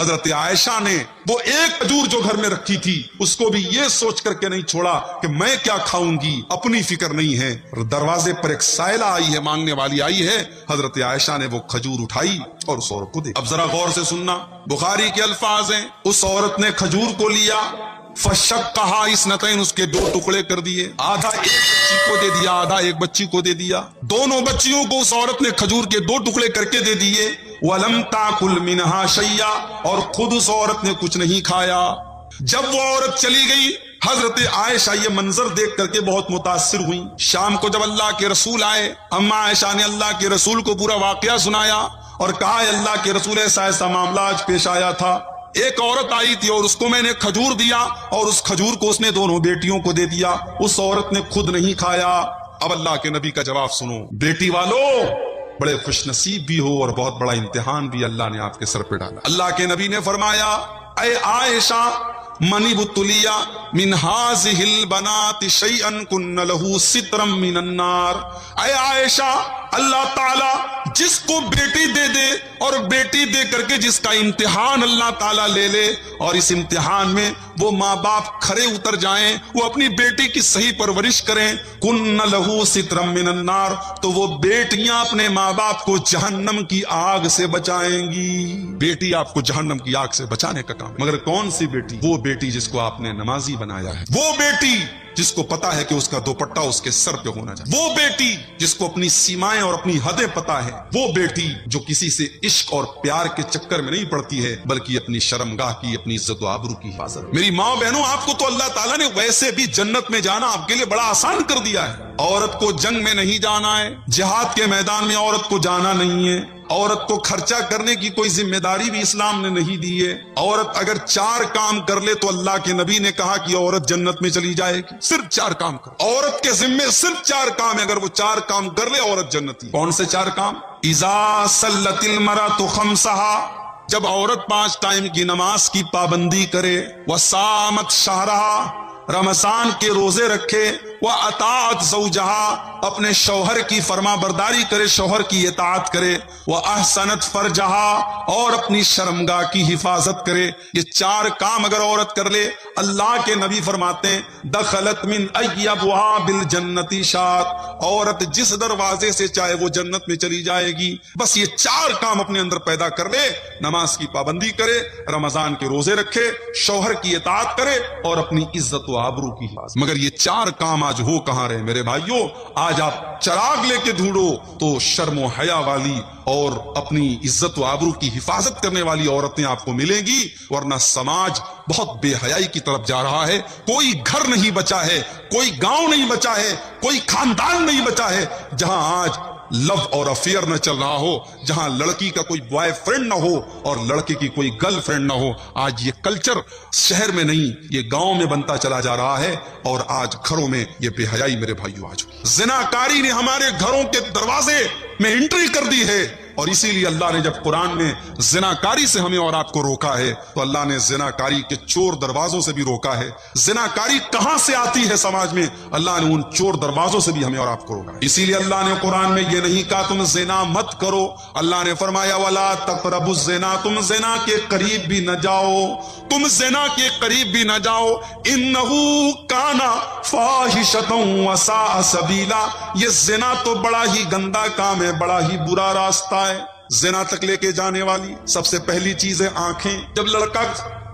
حضرت عائشہ نے وہ ایک کھجور جو گھر میں رکھی تھی اس کو بھی یہ سوچ کر کے نہیں چھوڑا کہ میں کیا کھاؤں گی، اپنی فکر نہیں ہے۔ دروازے پر ایک سائلہ آئی ہے، مانگنے والی آئی ہے، حضرت عائشہ نے وہ کھجور اٹھائی اور اس عورت کو دی۔ اب ذرا غور سے سننا، بخاری کے الفاظ ہیں، اس عورت نے کھجور کو لیا، فشقھا اثنتین، اس کے دو ٹکڑے کر دیے، آدھا ایک بچی کو دے دیا، آدھا ایک بچی کو دے دیا، دونوں بچیوں کو اس عورت نے کھجور کے دو ٹکڑے کر کے دے دیے۔ وَلَمْ تَأْكُلْ مِنْهَا شَيْئًا، اور خود اس عورت نے کچھ نہیں کھایا۔ جب وہ عورت چلی گئی، حضرت عائشہ یہ منظر دیکھ کر کے بہت متاثر ہوئی۔ شام کو جب اللہ کے رسول آئے، اما عائشہ نے اللہ کے رسول کو پورا واقعہ سنایا اور کہا اللہ کے رسول ایسا ایسا معاملہ آج پیش آیا تھا، ایک عورت آئی تھی اور اس کو میں نے کھجور دیا اور اس کھجور کو اس نے دونوں بیٹیوں کو دے دیا، اس عورت نے خود نہیں کھایا۔ اب اللہ کے نبی کا جواب سنو، بیٹی والو بڑے خوش نصیب بھی ہو اور بہت بڑا امتحان بھی اللہ نے آپ کے سر پہ ڈالا۔ اللہ کے نبی نے فرمایا، اے عائشہ، من ابتلی من هذه البنات شيئا كن له سترا من النار، اے عائشہ، اللہ تعالیٰ جس کو بیٹی دے دے اور بیٹی دے کر کے جس کا امتحان اللہ تعالیٰ لے لے اور اس امتحان میں وہ ماں باپ کھرے اتر جائیں، وہ اپنی بیٹی کی صحیح پرورش کریں، کن لہو سترا من النار، تو وہ بیٹیاں اپنے ماں باپ کو جہنم کی آگ سے بچائیں گی۔ بیٹی آپ کو جہنم کی آگ سے بچانے کا کام ہے، مگر کون سی بیٹی؟ وہ بیٹی جس کو آپ نے نمازی بنایا ہے، وہ بیٹی جس کو پتا ہے کہ اس کا دوپٹہ اس کے سر پہ ہونا چاہیے، وہ بیٹی جس کو اپنی سیمائیں اور اپنی حدیں پتا ہے، وہ بیٹی جو کسی سے عشق اور پیار کے چکر میں نہیں پڑتی ہے بلکہ اپنی شرمگاہ کی، اپنی عزت و آبرو کی حفاظت۔ میری ماں بہنوں، آپ کو تو اللہ تعالیٰ نے ویسے بھی جنت میں جانا آپ کے لیے بڑا آسان کر دیا ہے۔ عورت کو جنگ میں نہیں جانا ہے، جہاد کے میدان میں عورت کو جانا نہیں ہے، عورت کو خرچہ کرنے کی کوئی ذمہ داری بھی اسلام نے نہیں دی ہے۔ عورت اگر 4 کام کر لے تو اللہ کے نبی نے کہا کہ عورت جنت میں چلی جائے گی، صرف 4 کام کر، عورت کے ذمے صرف 4 کام ہے، اگر وہ 4 کام کر لے عورت جنتی۔ کون سے 4 کام؟ اذا صلت المرأة خمسها، جب عورت 5 ٹائم کی نماز کی پابندی کرے، وصامت شہرها، رمضان کے روزے رکھے، وَأَطَاعَتْ زَوْجَهَا، اپنے شوہر کی فرما برداری کرے، شوہر کی اطاعت کرے، وَأَحْسَنَتْ فَرْجَهَا، اور اپنی شرمگاہ کی حفاظت کرے۔ یہ 4 کام اگر عورت کر لے، اللہ کے نبی فرماتے ہیں دخلت من ای ابواب الجنت شاءت، عورت جس دروازے سے چاہے وہ جنت میں چلی جائے گی۔ بس یہ 4 کام اپنے اندر پیدا کر لے، نماز کی پابندی کرے، رمضان کے روزے رکھے، شوہر کی اطاعت کرے اور اپنی عزت و آبرو کی حفاظت۔ مگر یہ 4 کام آج ہو کہاں رہے میرے بھائیوں؟ آج آپ چراغ لے کے ڈھونڈو تو شرم و حیا والی اور اپنی عزت و آبرو کی حفاظت کرنے والی عورتیں آپ کو ملیں گی، ورنہ سماج بہت بے حیائی کی طرف جا رہا ہے۔ کوئی گھر نہیں بچا ہے، کوئی گاؤں نہیں بچا ہے، کوئی خاندان نہیں بچا ہے جہاں آج لو اور افیئر نہ چل رہا ہو، جہاں لڑکی کا کوئی بوائے فرینڈ نہ ہو اور لڑکے کی کوئی گرل فرینڈ نہ ہو۔ آج یہ کلچر شہر میں نہیں، یہ گاؤں میں بنتا چلا جا رہا ہے، اور آج گھروں میں یہ بے حیائی میرے بھائیوں آج زناکاری نے ہمارے گھروں کے دروازے میں انٹری کر دی ہے۔ اور اسی لیے اللہ نے جب قرآن میں زناکاری سے ہمیں اور آپ کو روکا ہے تو اللہ نے زناکاری کے چور دروازوں سے بھی روکا ہے۔ زناکاری کہاں سے آتی ہے سماج میں؟ اللہ نے ان چور دروازوں سے بھی ہمیں اور آپ کو روکا ہے۔ اسی لیے اللہ نے قرآن میں یہ نہیں کہا تم زنا مت کرو، اللہ نے فرمایا وَلَا تَقْرَبُوا الزِّنَا، تم زنا کے قریب بھی نہ جاؤ، تم زنا کے قریب بھی نہ جاؤ، إِنَّهُ كَانَ فَاحِشَةً وَسَاءَ سَبِيلًا، یہ زنا تو بڑا ہی گندا کام ہے، بڑا ہی برا راستہ ہے۔ زنا تک لے کے جانے والی سب سے پہلی چیز ہے آنکھیں۔ جب لڑکا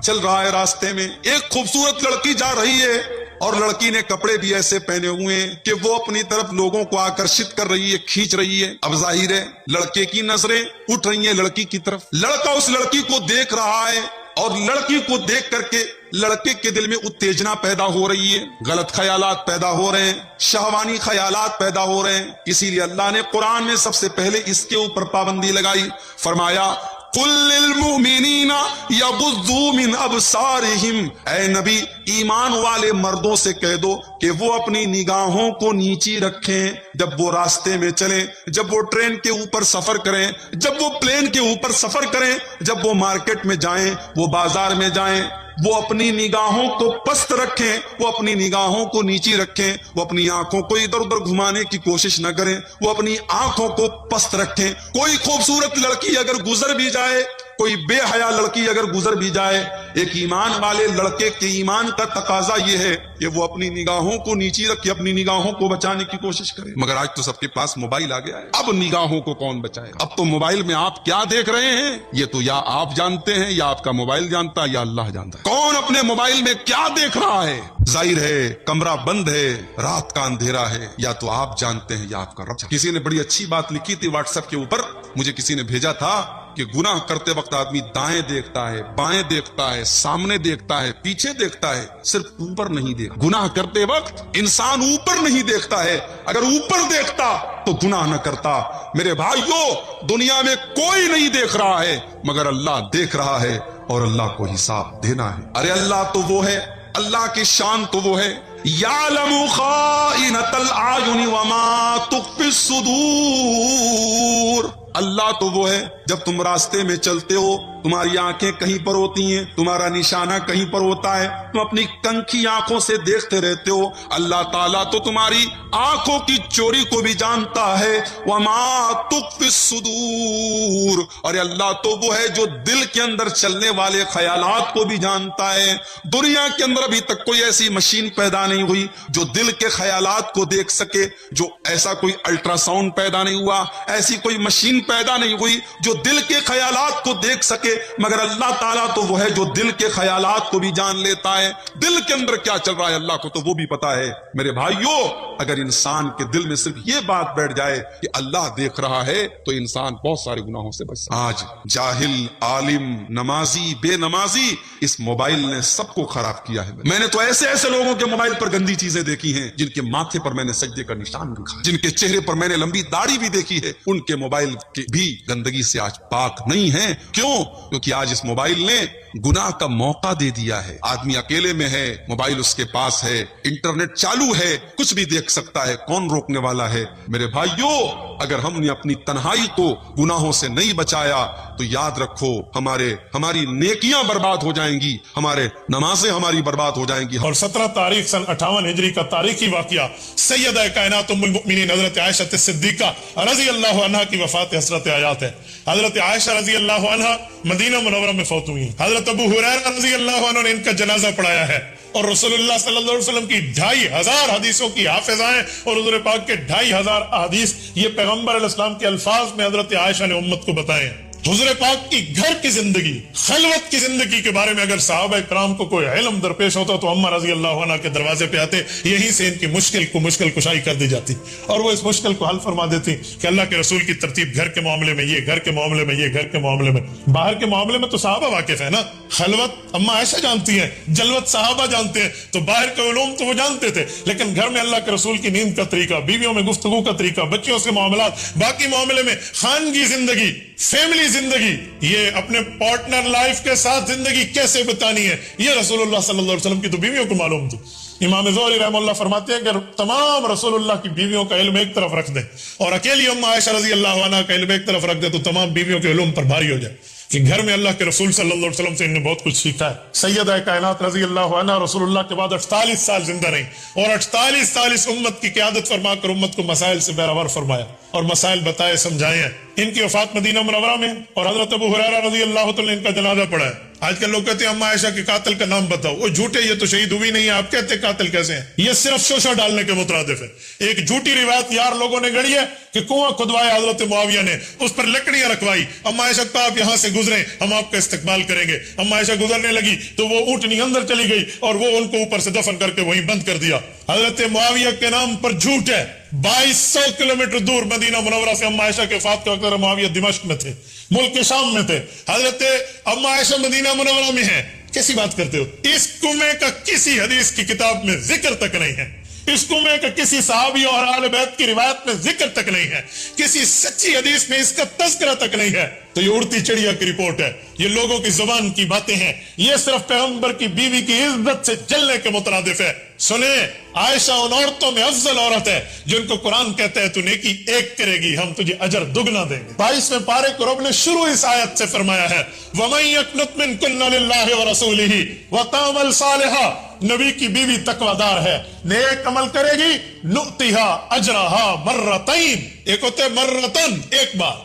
چل رہا ہے راستے میں، ایک خوبصورت لڑکی جا رہی ہے اور لڑکی نے کپڑے بھی ایسے پہنے ہوئے ہیں کہ وہ اپنی طرف لوگوں کو آکرشت کر رہی ہے، کھینچ رہی ہے۔ اب ظاہر ہے لڑکے کی نظریں اٹھ رہی ہیں لڑکی کی طرف، لڑکا اس لڑکی کو دیکھ رہا ہے اور لڑکی کو دیکھ کر کے لڑکے کے دل میں اتےجنا پیدا ہو رہی ہے، غلط خیالات پیدا ہو رہے ہیں، شہوانی خیالات پیدا ہو رہے ہیں۔ اسی لیے اللہ نے قرآن میں سب سے پہلے اس کے اوپر پابندی لگائی، فرمایا قُل لِّلْمُؤْمِنِينَ يَغُضُّوا مِنْ أَبْصَارِهِمْ، اے نبی ایمان والے مردوں سے کہہ دو کہ وہ اپنی نگاہوں کو نیچی رکھیں جب وہ راستے میں چلیں، جب وہ ٹرین کے اوپر سفر کریں، جب وہ پلین کے اوپر سفر کریں، جب وہ مارکیٹ میں جائیں، وہ بازار میں جائیں، وہ اپنی نگاہوں کو پست رکھیں، وہ اپنی نگاہوں کو نیچی رکھیں، وہ اپنی آنکھوں کو ادھر ادھر گھمانے کی کوشش نہ کریں، وہ اپنی آنکھوں کو پست رکھیں۔ کوئی خوبصورت لڑکی اگر گزر بھی جائے کوئی بے حیا لڑکی اگر گزر بھی جائے، ایک ایمان والے لڑکے کے ایمان کا تقاضا یہ ہے کہ وہ اپنی نگاہوں کو نیچی رکھ کے اپنی نگاہوں کو بچانے کی کوشش کرے، مگر آج تو سب کے پاس موبائل آ گیا ہے، اب نگاہوں کو کون بچائے؟ اب تو موبائل میں آپ کیا دیکھ رہے ہیں یہ تو یا آپ جانتے ہیں یا آپ کا موبائل جانتا ہے یا اللہ جانتا ہے۔ کون اپنے موبائل میں کیا دیکھ رہا ہے؟ ظاہر ہے کمرہ بند ہے، رات کا اندھیرا ہے، یا تو آپ جانتے ہیں یا آپ کا رب۔ کسی نے بڑی اچھی بات لکھی تھی واٹس ایپ کے اوپر، مجھے کسی نے بھیجا تھا کہ گناہ کرتے وقت آدمی دائیں دیکھتا ہے، بائیں دیکھتا ہے، سامنے دیکھتا ہے، پیچھے دیکھتا ہے، صرف اوپر نہیں دیکھتا۔ گناہ کرتے وقت انسان اوپر نہیں دیکھتا ہے، اگر اوپر دیکھتا تو گناہ نہ کرتا۔ میرے بھائیو، دنیا میں کوئی نہیں دیکھ رہا ہے مگر اللہ دیکھ رہا ہے، اور اللہ کو حساب دینا ہے۔ ارے اللہ تو وہ ہے، اللہ کی شان تو وہ ہے، یعلم خائنۃ الاعین وما تخفی الصدور۔ اللہ تو وہ ہے، جب تم راستے میں چلتے ہو تمہاری آنکھیں کہیں پر ہوتی ہیں، تمہارا نشانہ کہیں پر ہوتا ہے، تم اپنی کنکھی آنکھوں سے دیکھتے رہتے ہو۔ اللہ تعالیٰ تو تمہاری آنکھوں کی چوری کو بھی جانتا ہے، وما تخفی الصدور، اور اللہ تو وہ ہے جو دل کے اندر چلنے والے خیالات کو بھی جانتا ہے۔ دنیا کے اندر ابھی تک کوئی ایسی مشین پیدا نہیں ہوئی جو دل کے خیالات کو دیکھ سکے، جو ایسا کوئی الٹرا ساؤنڈ پیدا نہیں ہوا، ایسی کوئی مشین پیدا نہیں ہوئی جو دل کے خیالات کو دیکھ سکے، مگر اللہ تعالیٰ تو وہ ہے جو دل کے خیالات کو بھی جان لیتا ہے۔ دل کے اندر کیا چل رہا ہے اللہ کو تو وہ بھی پتا ہے۔ میرے بھائیو، اگر انسان کے دل میں صرف یہ بات بیٹھ جائے کہ اللہ دیکھ رہا ہے تو انسان بہت سارے گناہوں سے بچ سکتا ہے۔ آج جاہل، عالم، نمازی، بے نمازی، اس موبائل نے سب کو خراب کیا ہے۔ میں نے تو ایسے ایسے لوگوں کے موبائل پر گندی چیزیں دیکھی ہیں جن کے ماتھے پر میں نے سجدے کا نشان دیکھا ہے، جن کے چہرے پر میں نے لمبی داڑھی بھی دیکھی ہے، ان کے موبائل کی بھی گندگی سے آج پاک نہیں ہے۔ کیوں؟ کیونکہ آج اس موبائل نے گناہ کا موقع دے دیا ہے۔ آدمی اکیلے میں ہے، موبائل اس کے پاس ہے، انٹرنیٹ چالو ہے، کچھ بھی دیکھ سکتا ہے، کون روکنے والا ہے؟ میرے بھائیو، اگر ہم نے اپنی تنہائی کو گناہوں سے نہیں بچایا تو یاد رکھو ہماری نیکیاں برباد ہو جائیں گی، ہمارے نمازیں ہماری برباد ہو جائیں گی۔ اور 17 تاریخ سن 58 ہجری کا تاریخی واقعہ سیدہ کائنات ام المؤمنین حضرت عائشہ صدیقہ رضی اللہ عنہا کی وفات حسرت آیات ہے۔ حضرت عائشہ رضی اللہ عنہا مدینہ منورہ میں فوت ہوئی ہیں۔ حضرت ابو ہریرہ رضی اللہ عنہ نے ان کا جنازہ پڑھایا ہے، اور رسول اللہ صلی اللہ علیہ وسلم کی 2500 حدیثوں کی حافظہ ہیں، اور حضور پاک کے 2500 احادیث یہ پیغمبر علیہ السلام کے الفاظ میں حضرت عائشہ نے امت کو بتائے ہیں۔ حضور پاک کی گھر کی زندگی، خلوت کی زندگی کے بارے میں اگر صحابہ کرام کو کوئی علم درپیش ہوتا تو اماں رضی اللہ عنہ کے دروازے پہ آتے، یہیں سے ان کی مشکل کشائی کر دی جاتی، اور وہ اس مشکل کو حل فرما دیتی کہ اللہ کے رسول کی ترتیب گھر کے معاملے میں یہ، گھر کے معاملے میں یہ، گھر کے معاملے میں۔ باہر کے معاملے میں تو صحابہ واقف ہے نا، خلوت اماں عائشہ جانتی ہیں، جلوت صحابہ جانتے ہیں، تو باہر کے علوم تو وہ جانتے تھے، لیکن گھر میں اللہ کے رسول کی نیند کا طریقہ، بیویوں میں گفتگو کا طریقہ، بچوں سے معاملات، باقی معاملے میں خانگی زندگی، فیملی زندگی، یہ اپنے پارٹنر لائف کے ساتھ زندگی کیسے بتانی ہے، یہ رسول اللہ صلی اللہ علیہ وسلم کی تو بیویوں کو معلوم تھی۔ امام زہری رحمہ اللہ فرماتے ہیں کہ تمام رسول اللہ کی بیویوں کا علم ایک طرف رکھ دیں اور اکیلی اماں عائشہ رضی اللہ عنہ کا علم ایک طرف رکھ دیں تو تمام بیویوں کے علوم پر بھاری ہو جائے، کہ گھر میں اللہ کے رسول صلی اللہ علیہ وسلم سے انہیں بہت کچھ سیکھا ہے۔ سیدہ کائنات رضی اللہ عنہ رسول اللہ کے بعد 48 سال زندہ رہی، اور 48 سال اس امت کی قیادت فرما کر امت کو مسائل سے بہرور فرمایا اور مسائل بتائے سمجھائے ہیں۔ ان کی وفات مدینہ منورہ میں، اور حضرت ابو ہریرہ رضی اللہ تعالی ان کا جنازہ پڑھا ہے۔ آج کل لوگ کہتے ہیں اماں عائشہ کے قاتل کا نام بتاؤ، وہ جھوٹے، یہ تو شہید ہوئی نہیں ہے، آپ کہتے قاتل کیسے ہیں؟ یہ صرف شوشہ ڈالنے کے مترادف ہے۔ ایک جھوٹی روایت یار لوگوں نے گڑھی ہے کہ کنواں کھدوایا حضرت معاویہ نے، اس پر لکڑیاں رکھوائی، اماں عائشہ کو آپ یہاں سے گزریں ہم آپ کا استقبال کریں گے۔ اماں عائشہ گزرنے لگی تو وہ اونٹنی اندر چلی گئی اور وہ ان کو اوپر سے دفن کر کے وہیں بند کر دیا۔ حضرت معاویہ کے نام پر جھوٹ ہے۔ 2200 کلومیٹر دور مدینہ منورہ سے اماں عائشہ کے وفات کے وقت معاویہ دمشق میں تھے، ملک شام میں تھے، حضرت اماں عائشہ مدینہ منورہ میں ہیں۔ کیسی بات کرتے ہو؟ اس کنویں کا کسی حدیث کی کتاب میں ذکر تک نہیں ہے، اس کنویں کا کسی صحابی اور اہل بیت کی روایت میں ذکر تک نہیں ہے، کسی سچی حدیث میں اس کا تذکرہ تک نہیں ہے۔ تو یہ اڑتی چڑیا کی رپورٹ ہے، یہ لوگوں کی زبان کی باتیں ہیں، یہ صرف پیغمبر کی بیوی کی عزت سے جلنے کے مترادف ہے۔ سنیں، عائشہ ان عورتوں میں افضل عورت ہے جن کو قرآن کہتا ہے تو نیکی ایک کرے گی ہم تجھے اجر دگنا دیں گے۔ 22ویں پارے کو رب نے شروع اس آیت سے فرمایا ہے، وَمَن يَقْنُتْ مِنكُنَّ لِلَّهِ وَرَسُولِهِ وَتَعْمَلْ صَالِحًا، نبی کی بیوی تقویدار ہے، نیک عمل کرے گی، نُؤْتِهَا أَجْرَهَا مَرَّتَيْن، ایک ہوتے مرتن ایک بار،